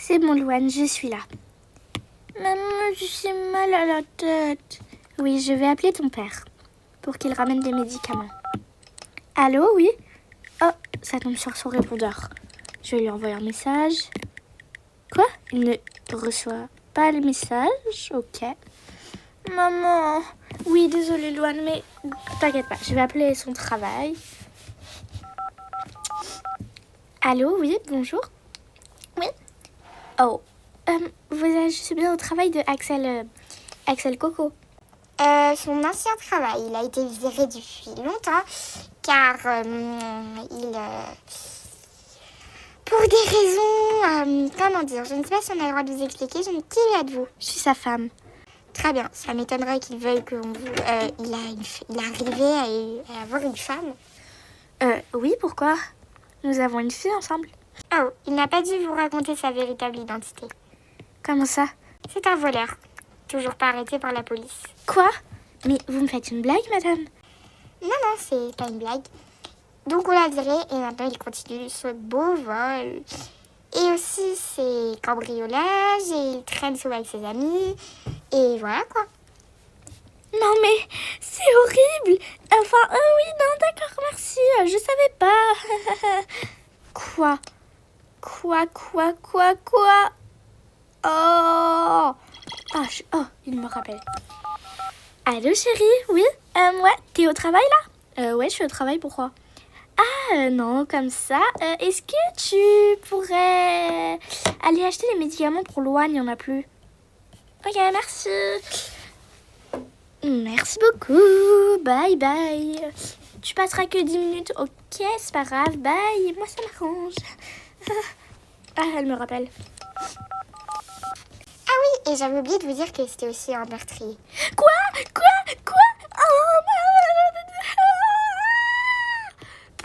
C'est bon, Louane, je suis là. Maman, j'ai mal à la tête. Oui, je vais appeler ton père pour qu'il ramène des médicaments. Allô, oui? Oh, ça tombe sur son répondeur. Je vais lui envoyer un message. Quoi? Il ne reçoit pas le message? Ok. Maman. Oui, désolée, Louane, mais t'inquiète pas, je vais appeler son travail. Allô, oui, bonjour. Oui. Oh, je suis bien au travail de Axel Coco. Son ancien travail, il a été viré depuis longtemps car pour des raisons, comment dire, je ne sais pas si on a le droit de vous expliquer, qui êtes-vous? Je suis sa femme. Très bien, ça m'étonnerait qu'il veuille que il est arrivé à avoir une femme. Oui, pourquoi? Nous avons une fille ensemble. Oh, il n'a pas dû vous raconter sa véritable identité. Comment ça? C'est un voleur, toujours pas arrêté par la police. Quoi? Mais vous me faites une blague, madame? Non, c'est pas une blague. Donc on l'a viré et maintenant il continue ce beau vol. Et aussi ses cambriolages et il traîne souvent avec ses amis. Et voilà quoi. Non mais c'est horrible. Enfin, oui, non, d'accord, merci. Je savais pas. Quoi? Oh. Oh, il me rappelle. Allô chérie, oui? Ouais, t'es au travail là? Ouais, je suis au travail, pourquoi? Ah, non, comme ça. Est-ce que tu pourrais aller acheter les médicaments pour Loane, il n'y en a plus? Ok, merci. Merci beaucoup. Bye bye. Tu passeras que 10 minutes. Ok, c'est pas grave. Bye. Moi, ça m'arrange. Ah, elle me rappelle. Ah oui, et j'avais oublié de vous dire que c'était aussi un meurtrier. Quoi? Oh,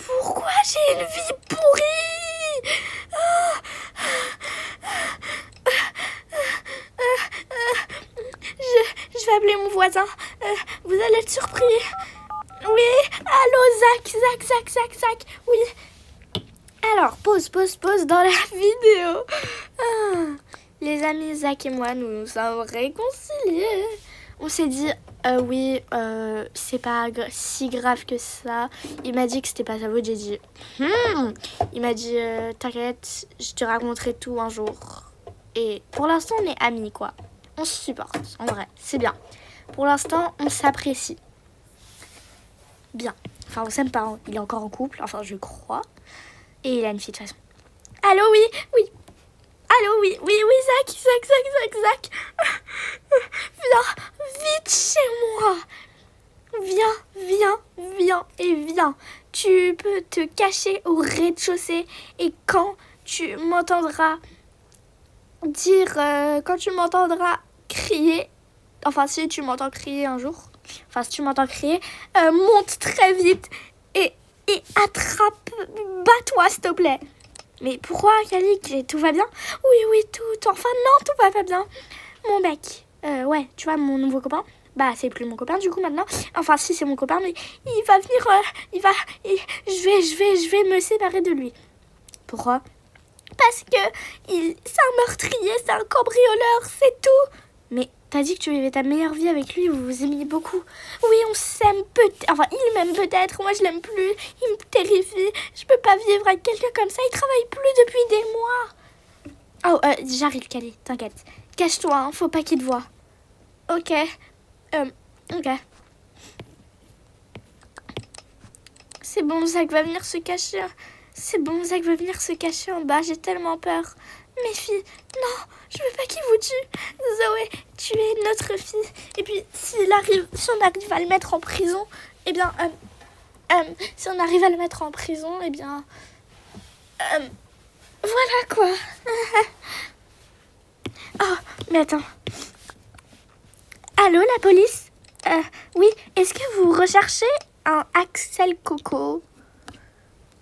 pourquoi j'ai une vie pourrie? Je vais appeler mon voisin. Vous allez être surpris. Oui, allô, Zach. Oui. Alors, pause dans la vidéo. Les amis Zach et moi, nous nous sommes réconciliés. On s'est dit, oui, c'est pas si grave que ça. Il m'a dit que c'était pas sa faute. J'ai dit, Il m'a dit, t'inquiète, je te raconterai tout un jour. Et pour l'instant, on est amis, quoi. On se supporte, en vrai, c'est bien. Pour l'instant, on s'apprécie. Bien. Enfin, on s'aime pas, hein. Il est encore en couple, enfin, je crois. Et il a une fille, de toute façon. Allô, oui. Allô, oui, Zach. Viens, vite chez moi. Viens. Tu peux te cacher au rez-de-chaussée. Et quand tu m'entendras crier, enfin si tu m'entends crier un jour, monte très vite et attrape, bats-toi s'il te plaît. Mais pourquoi, Kalik? Tout va bien? Oui, tout. Enfin, non, tout va pas bien. Mon mec, ouais, tu vois, mon nouveau copain, bah, c'est plus mon copain, du coup, maintenant. Enfin, si, c'est mon copain, mais il va venir, je vais me séparer de lui. Pourquoi? Parce que c'est un meurtrier, c'est un cambrioleur, c'est tout. Mais t'as dit que tu vivais ta meilleure vie avec lui, vous vous aimiez beaucoup. Oui, on s'aime peut-être. Enfin, il m'aime peut-être, moi je l'aime plus. Il me terrifie. Je peux pas vivre avec quelqu'un comme ça, il travaille plus depuis des mois. Oh, j'arrive, Kali, t'inquiète. Cache-toi, hein, faut pas qu'il te voie. Ok. Ok. C'est bon, Zach va venir se cacher. En bas, j'ai tellement peur. Mes filles, non, je veux pas qu'il vous tue. Zoé, tu es notre fille. Et puis, si on arrive à le mettre en prison, eh bien, voilà quoi. Oh, mais attends. Allô, la police? Oui, est-ce que vous recherchez un Axel Coco?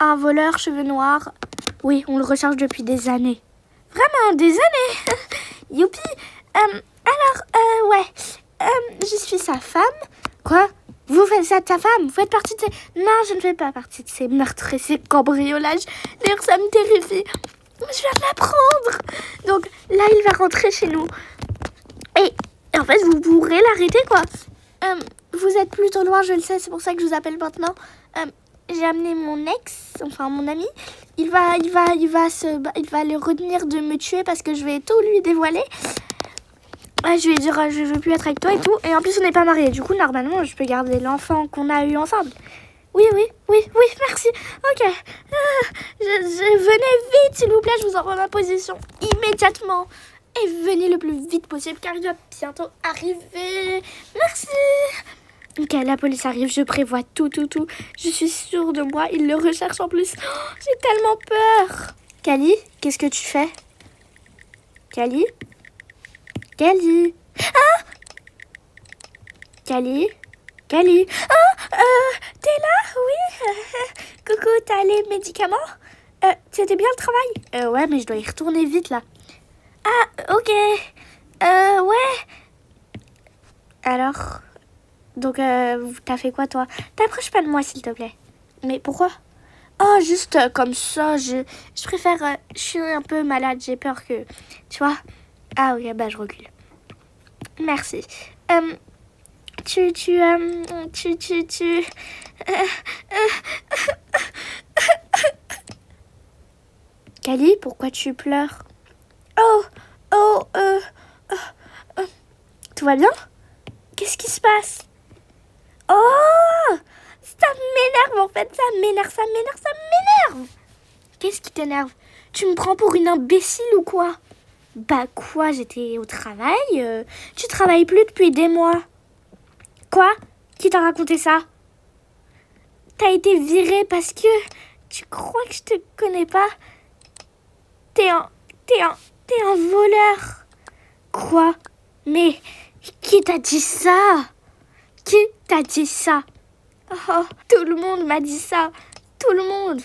Un voleur cheveux noirs? Oui, on le recherche depuis des années. Vraiment, des années. Youpi. Ouais. Je suis sa femme. Quoi? Vous faites ça de sa femme? Vous faites partie de ces... Non, je ne fais pas partie de ces meurtres et ces cambriolages. D'ailleurs, ça me terrifie. Je viens de l'apprendre. Donc, là, il va rentrer chez nous. Et en fait, vous pourrez l'arrêter, quoi. Vous êtes plutôt loin, je le sais, c'est pour ça que je vous appelle maintenant. J'ai amené mon ex, enfin mon ami. Il va le retenir de me tuer parce que je vais tout lui dévoiler. Je vais dire, je veux plus être avec toi et tout. Et en plus, on n'est pas mariés. Du coup, normalement, je peux garder l'enfant qu'on a eu ensemble. Oui, merci. Ok. Venez vite, s'il vous plaît, je vous envoie ma position immédiatement. Et venez le plus vite possible, car il va bientôt arriver. Merci. Ok, la police arrive, je prévois tout. Je suis sûre de moi, il le recherche en plus. Oh, j'ai tellement peur. Cali, qu'est-ce que tu fais? Cali? Ah! Cali? Ah! T'es là? Oui. Coucou, t'as les médicaments? C'était bien le travail? Ouais, mais je dois y retourner vite, là. Ah, ok. Ouais. Alors... Donc, t'as fait quoi, toi? T'approches pas de moi, s'il te plaît. Mais pourquoi? Oh, juste comme ça, je préfère... je suis un peu malade, j'ai peur que... Tu vois? Ah, ok, bah, je recule. Merci. Cali, pourquoi tu pleures? Tout va bien? Qu'est-ce qui se passe? Oh! Ça m'énerve en fait, ça m'énerve. Qu'est-ce qui t'énerve? Tu me prends pour une imbécile ou quoi? Bah quoi, j'étais au travail. Tu travailles plus depuis des mois. Quoi? Qui t'a raconté ça? T'as été virée parce que tu crois que je te connais pas? T'es un voleur. Quoi? Mais qui t'a dit ça? Qui t'a dit ça? Oh, tout le monde m'a dit ça. Tout le monde.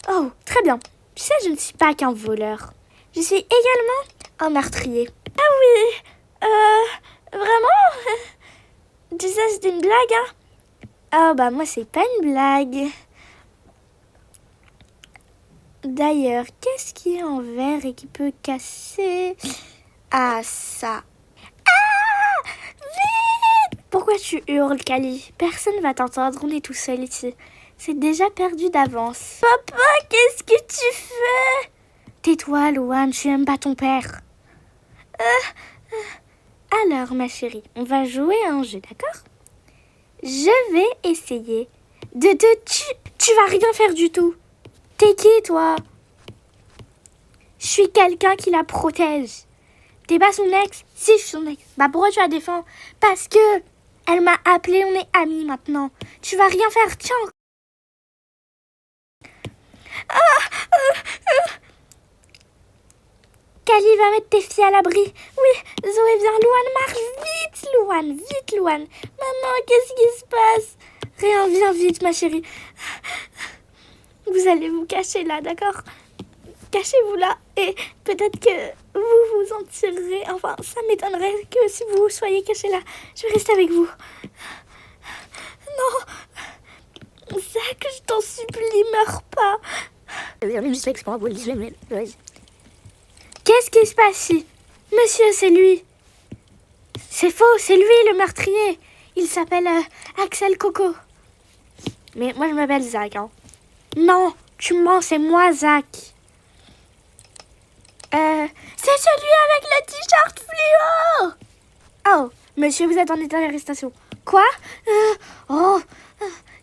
Oh, très bien. Tu sais, je ne suis pas qu'un voleur. Je suis également un meurtrier. Ah oui. Vraiment? Tu sais, c'était une blague, hein? Oh, bah moi, c'est pas une blague. D'ailleurs, qu'est-ce qui est en verre et qui peut casser? Ah, ça. Ah! Vite! Pourquoi tu hurles, Cali? Personne va t'entendre, on est tout seul ici. C'est déjà perdu d'avance. Papa, qu'est-ce que tu fais? Tais-toi, Louane, tu aimes pas ton père. Alors, ma chérie, on va jouer à un jeu, d'accord? Je vais essayer de te... Tu vas rien faire du tout. T'es qui, toi? Je suis quelqu'un qui la protège. T'es pas son ex? Si, je suis son ex. Bah pourquoi tu la défends? Parce que elle m'a appelé, on est amis maintenant. Tu vas rien faire, tiens. Cali va mettre tes filles à l'abri. Oui, Zoé, viens, Louane, marche vite, Louane. Maman, qu'est-ce qui se passe? Rien, viens vite, ma chérie. Vous allez vous cacher là, d'accord? Cachez-vous là et peut-être que vous vous en tirerez. Enfin, ça m'étonnerait que si vous soyez cachés là. Je vais rester avec vous. Non, Zach, je t'en supplie, meurs pas. Qu'est-ce qui se passe ici? Monsieur, c'est lui. C'est faux, c'est lui le meurtrier. Il s'appelle Axel Coco. Mais moi, je m'appelle Zach, hein. Non, tu mens, c'est moi, Zach. C'est celui avec le t-shirt fluo. Oh, monsieur, vous êtes en état d'arrestation. Quoi?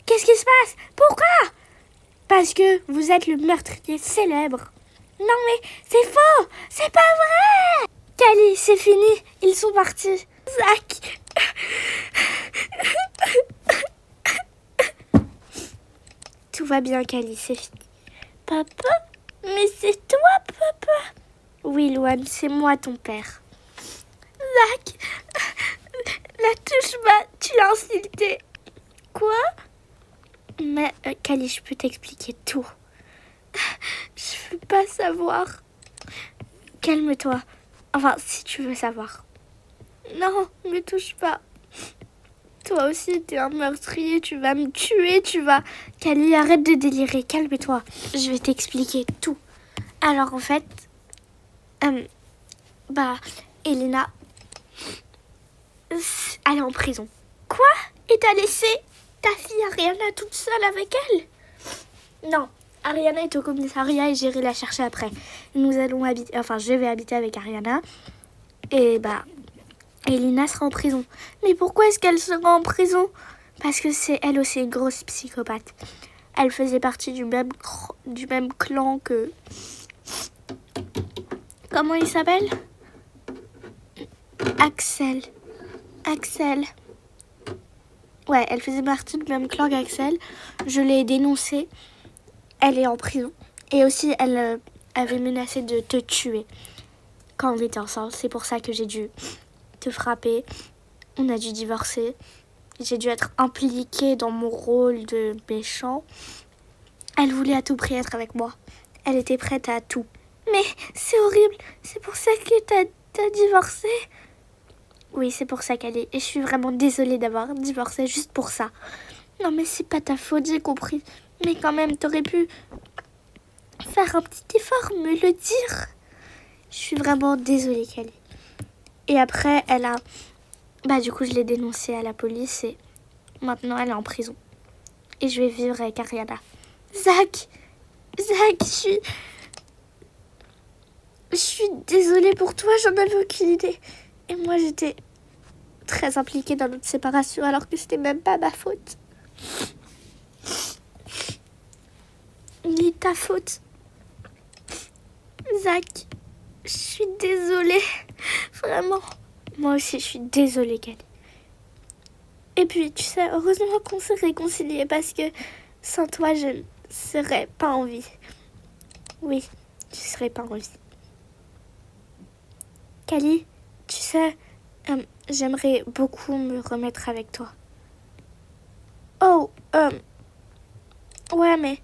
Qu'est-ce qui se passe? Pourquoi? Parce que vous êtes le meurtrier célèbre. Non mais, c'est faux. C'est pas vrai. Cali, c'est fini. Ils sont partis. Zach. Tout va bien, Cali, c'est fini. Papa? Mais c'est toi, papa? Oui, Louane, c'est moi ton père. Zach, la touche bas, tu l'as insulté. Quoi? Mais, Cali, je peux t'expliquer tout. Je veux pas savoir. Calme-toi. Enfin, si tu veux savoir. Non, me touche pas. Toi aussi, t'es un meurtrier, tu vas me tuer, tu vas... Cali, arrête de délirer, calme-toi. Je vais t'expliquer tout. Alors, en fait... bah, Elina, elle est en prison. Quoi? Et t'as laissé ta fille Ariana toute seule avec elle? Non, Ariana est au commissariat et j'irai la chercher après. Nous allons habiter, enfin je vais habiter avec Ariana. Et bah, Elina sera en prison. Mais pourquoi est-ce qu'elle sera en prison? Parce que c'est elle aussi une grosse psychopathe. Elle faisait partie du même clan que... Comment il s'appelle? Axel. Ouais, elle faisait partie du même clan qu'Axel. Je l'ai dénoncée. Elle est en prison. Et aussi, elle avait menacé de te tuer quand on était ensemble. C'est pour ça que j'ai dû te frapper. On a dû divorcer. J'ai dû être impliquée dans mon rôle de méchant. Elle voulait à tout prix être avec moi. Elle était prête à tout. Mais c'est horrible. C'est pour ça que t'as divorcé? Oui, c'est pour ça qu'elle est. Et je suis vraiment désolée d'avoir divorcé juste pour ça. Non, mais c'est pas ta faute, j'ai compris. Mais quand même, t'aurais pu faire un petit effort, me le dire. Je suis vraiment désolée, Kelly. Et après, elle a... Bah, du coup, je l'ai dénoncée à la police et maintenant, elle est en prison. Et je vais vivre avec Ariana. Zach, je suis désolée pour toi, j'en avais aucune idée. Et moi, j'étais très impliquée dans notre séparation alors que c'était même pas ma faute. Ni ta faute. Zach, je suis désolée. Vraiment. Moi aussi, je suis désolée, Kelly. Et puis, tu sais, heureusement qu'on s'est réconciliés parce que sans toi, je ne serais pas en vie. Oui, je ne serais pas en vie. Kelly, tu sais, j'aimerais beaucoup me remettre avec toi. Oh, ouais, mais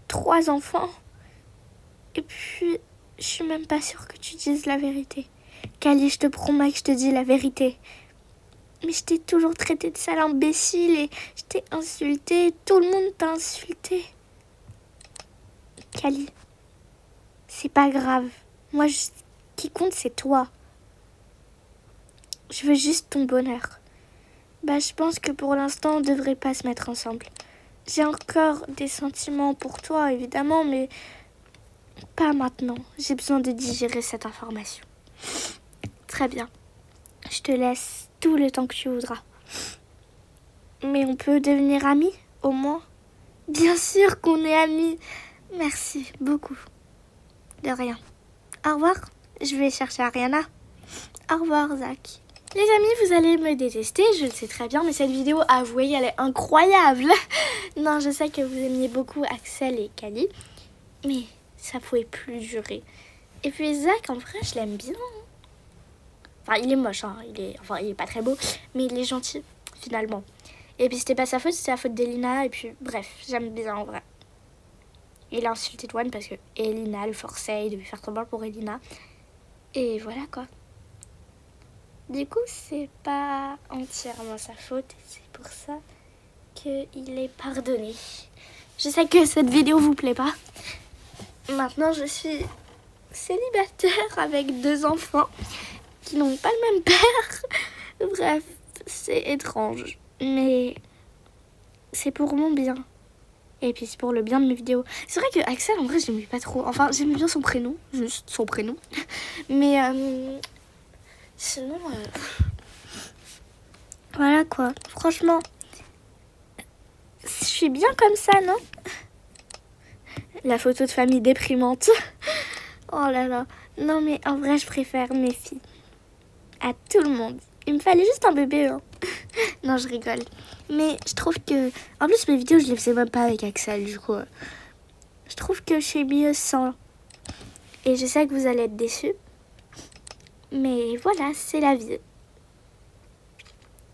3 enfants. Et puis, je suis même pas sûre que tu dises la vérité. Kelly, je te promets que je te dis la vérité. Mais je t'ai toujours traité de sale imbécile et je t'ai insulté. Tout le monde t'a insulté. Kelly, c'est pas grave. Moi, ce qui compte, c'est toi. Je veux juste ton bonheur. Bah, je pense que pour l'instant, on devrait pas se mettre ensemble. J'ai encore des sentiments pour toi, évidemment, mais pas maintenant. J'ai besoin de digérer cette information. Très bien. Je te laisse tout le temps que tu voudras. Mais on peut devenir amis, au moins? Bien sûr qu'on est amis. Merci beaucoup. De rien. Au revoir. Je vais chercher Ariana. Au revoir, Zach. Les amis, vous allez me détester, je le sais très bien, mais cette vidéo, avouez, elle est incroyable. Non, je sais que vous aimiez beaucoup Axel et Kelly, mais ça pouvait plus durer. Et puis Zach, en vrai, je l'aime bien. Enfin, il est moche, hein. Il est pas très beau, mais il est gentil, finalement. Et puis c'était pas sa faute, c'était la faute d'Elina, et puis bref, j'aime bien en vrai. Il a insulté Dwan parce que Elina le forçait, il devait faire semblant pour Elina. Et voilà quoi. Du coup, c'est pas entièrement sa faute et c'est pour ça qu'il est pardonné. Je sais que cette vidéo vous plaît pas. Maintenant, je suis célibataire avec 2 enfants qui n'ont pas le même père. Bref, c'est étrange, mais c'est pour mon bien. Et puis c'est pour le bien de mes vidéos. C'est vrai que Axel, en vrai, je l'aimais pas trop. Enfin, j'aimais bien son prénom, juste son prénom. Mais sinon, voilà quoi. Franchement, je suis bien comme ça, non? La photo de famille déprimante. Oh là là. Non mais en vrai, je préfère mes filles à tout le monde. Il me fallait juste un bébé, hein. Non, je rigole. Mais je trouve que... En plus, mes vidéos, je les faisais même pas avec Axel, du coup. Je trouve que je suis mieux sans. Et je sais que vous allez être déçus. Mais voilà, c'est la vie.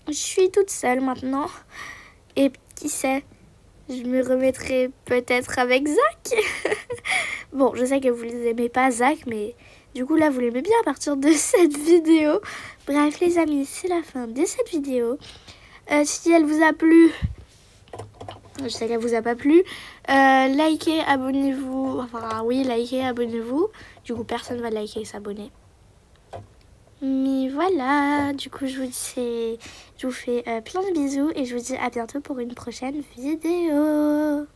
Je suis toute seule maintenant. Et qui sait, je me remettrai peut-être avec Zach. Bon, je sais que vous les aimez pas, Zach, mais du coup, là, vous l'aimez bien à partir de cette vidéo. Bref, les amis, c'est la fin de cette vidéo. Si elle vous a plu, je sais qu'elle vous a pas plu, likez, abonnez-vous. Enfin, oui, likez, abonnez-vous. Du coup, personne va liker et s'abonner. Mais voilà, du coup, je vous fais plein de bisous et je vous dis à bientôt pour une prochaine vidéo.